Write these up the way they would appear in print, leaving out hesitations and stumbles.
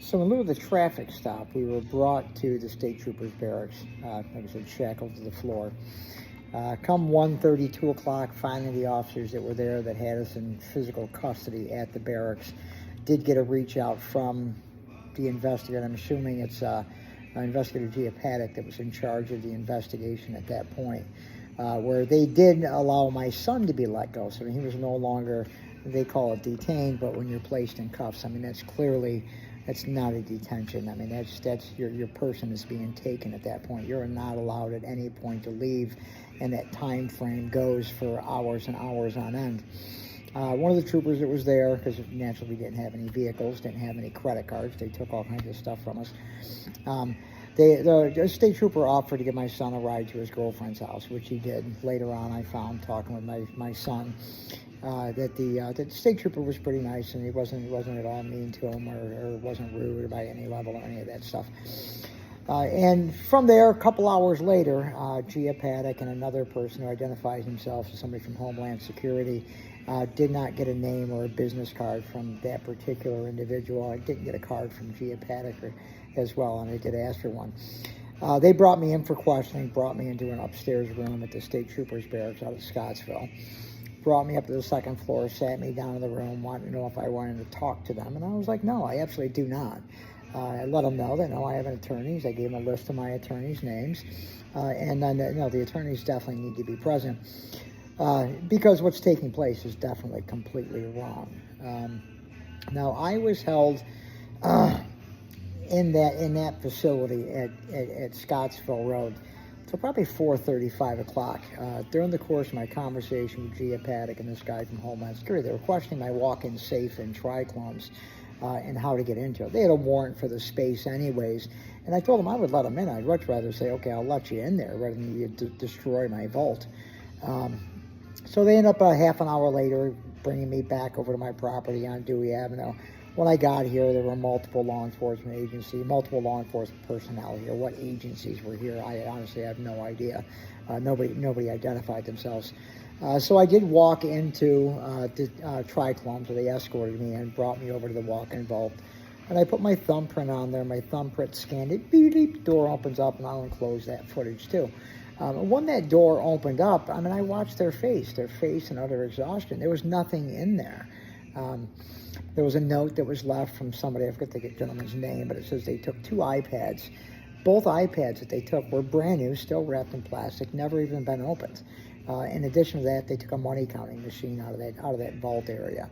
So in lieu of the traffic stop, we were brought to the state troopers barracks. Like I said, shackled to the floor. Come 1:30, 2 o'clock, finally the officers that were there that had us in physical custody at the barracks did get a reach out from the investigator. I'm assuming it's Investigator Gia Paddock that was in charge of the investigation at that point, where they did allow my son to be let go. So he was no longer, they call it detained, but when you're placed in cuffs, I mean, that's not a detention. I mean, that's your person is being taken at that point. You're not allowed at any point to leave, and that time frame goes for hours and hours on end. One of the troopers that was there, because naturally we didn't have any vehicles, didn't have any credit cards, they took all kinds of stuff from us. The state trooper offered to give my son a ride to his girlfriend's house, which he did. Later on, I found, talking with my son, that the state trooper was pretty nice, and he wasn't at all mean to him or wasn't rude by any level or any of that stuff. And from there, a couple hours later, Gia Paddock and another person who identifies himself as somebody from Homeland Security did not get a name or a business card from that particular individual. I didn't get a card from Gia Paddock as well, and I did ask for one. They brought me in for questioning, brought me into an upstairs room at the State Troopers Barracks out of Scottsville. Brought me up to the second floor, sat me down in the room, wanted to know if I wanted to talk to them. And I was like, no, I absolutely do not. I let them know that, no, I have an attorneys. I gave them a list of my attorneys' names. And then, the attorneys definitely need to be present. Because what's taking place is definitely completely wrong. Now, I was held in that facility at Scottsville Road till probably 4:30, 5 o'clock. During the course of my conversation with Gia Paddock and this guy from Homeland Security, they were questioning my walk-in safe and triclones and how to get into it. They had a warrant for the space anyways, and I told them I would let them in. I'd much rather say, okay, I'll let you in there rather than you destroy my vault. So they ended up half an hour later bringing me back over to my property on Dewey Avenue. When I got here, there were multiple law enforcement personnel here. What agencies were here, I honestly have no idea. Nobody identified themselves. So I did walk into the Triclone, so they escorted me and brought me over to the walk-in vault. And I put my thumbprint on there. My thumbprint scanned it. Beep, beep, door opens up, and I'll enclose that footage too. When that door opened up, I mean, I watched their face and utter exhaustion. There was nothing in there. There was a note that was left from somebody, I forget the gentleman's name, but it says they took 2 iPads. Both iPads that they took were brand new, still wrapped in plastic, never even been opened. In addition to that, they took a money counting machine out of that vault area.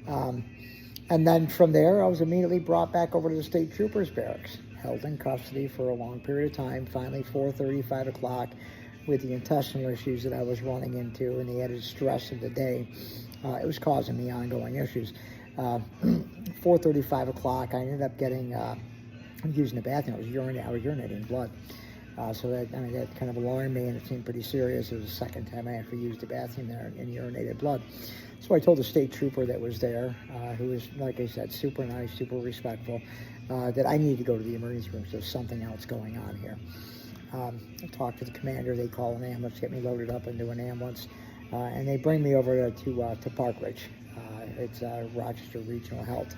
And then from there, I was immediately brought back over to the State Troopers Barracks, held in custody for a long period of time. Finally, 4:30, 5 o'clock, with the intestinal issues that I was running into and the added stress of the day, it was causing me ongoing issues. 4:30, 5 o'clock, I ended up getting, using the bathroom. I was urinating blood. So that kind of alarmed me, and it seemed pretty serious. It was the second time I actually used the bathroom there and urinated blood. So I told the state trooper that was there, who was, like I said, super nice, super respectful, that I needed to go to the emergency room. So there's something else going on here. I talked to the commander. They call an ambulance, get me loaded up into an ambulance, and they bring me over to Park Ridge. It's Rochester Regional Health.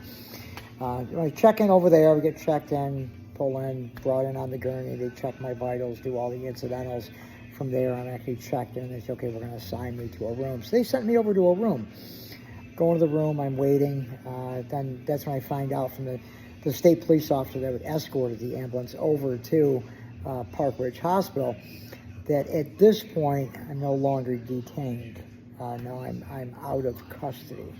I check in over there. We get checked in, pull in, brought in on the gurney. They check my vitals, do all the incidentals. From there, I'm actually checked in. They say, okay, we're going to assign me to a room. So they sent me over to a room. Go into the room. I'm waiting. Then that's when I find out from the state police officer that would escorted the ambulance over to Park Ridge Hospital that at this point, I'm no longer detained. No, I'm out of custody.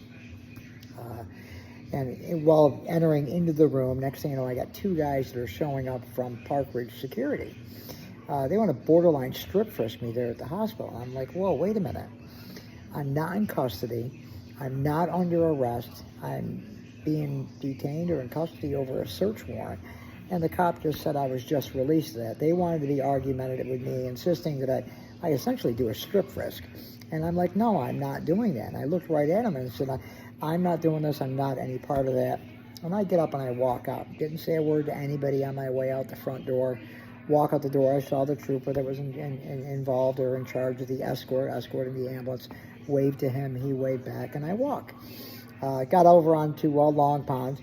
And while entering into the room, next thing you know, I got 2 guys that are showing up from Park Ridge Security. They want to borderline strip frisk me there at the hospital. I'm like, whoa, wait a minute. I'm not in custody. I'm not under arrest. I'm being detained or in custody over a search warrant. And the cop just said I was just released to that. They wanted to be argumentative with me, insisting that I essentially do a strip frisk. And I'm like, no, I'm not doing that. And I looked right at him and said, I'm not doing this. I'm not any part of that. And I get up and I walk out. Didn't say a word to anybody on my way out the front door. Walk out the door. I saw the trooper that was involved or in charge of the escorting the ambulance. Waved to him. He waved back. And I walk. Got over onto Long Pond.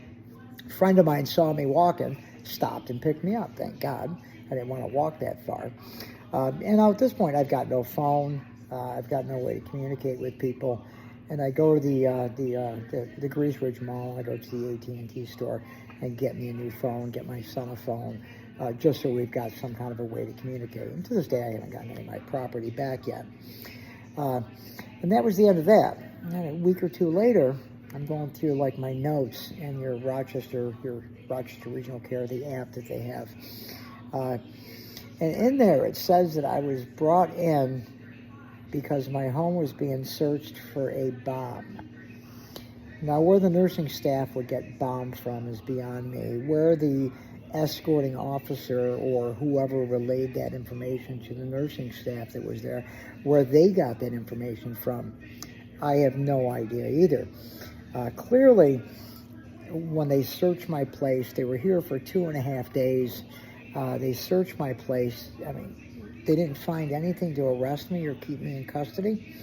friend of mine saw me walking, stopped and picked me up. Thank God. I didn't want to walk that far. And now at this point, I've got no phone. I've got no way to communicate with people. And I go to the Grease Ridge Mall. I go to the AT&T store and get me a new phone, get my son a phone, just so we've got some kind of a way to communicate. And to this day, I haven't gotten any of my property back yet. And that was the end of that. And then a week or two later, I'm going through like my notes and your Rochester Regional Care, the app that they have. And in there it says that I was brought in because my home was being searched for a bomb. Now, where the nursing staff would get bombed from is beyond me. Where the escorting officer or whoever relayed that information to the nursing staff that was there, where they got that information from, I have no idea either. Clearly, when they searched my place, they were here for 2.5 days. They searched my place. I mean, they didn't find anything to arrest me or keep me in custody.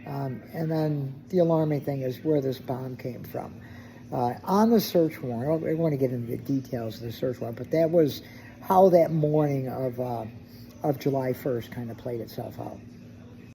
And then the alarming thing is where this bomb came from. On the search warrant, I want to get into the details of the search warrant, but that was how that morning of July 1st kind of played itself out.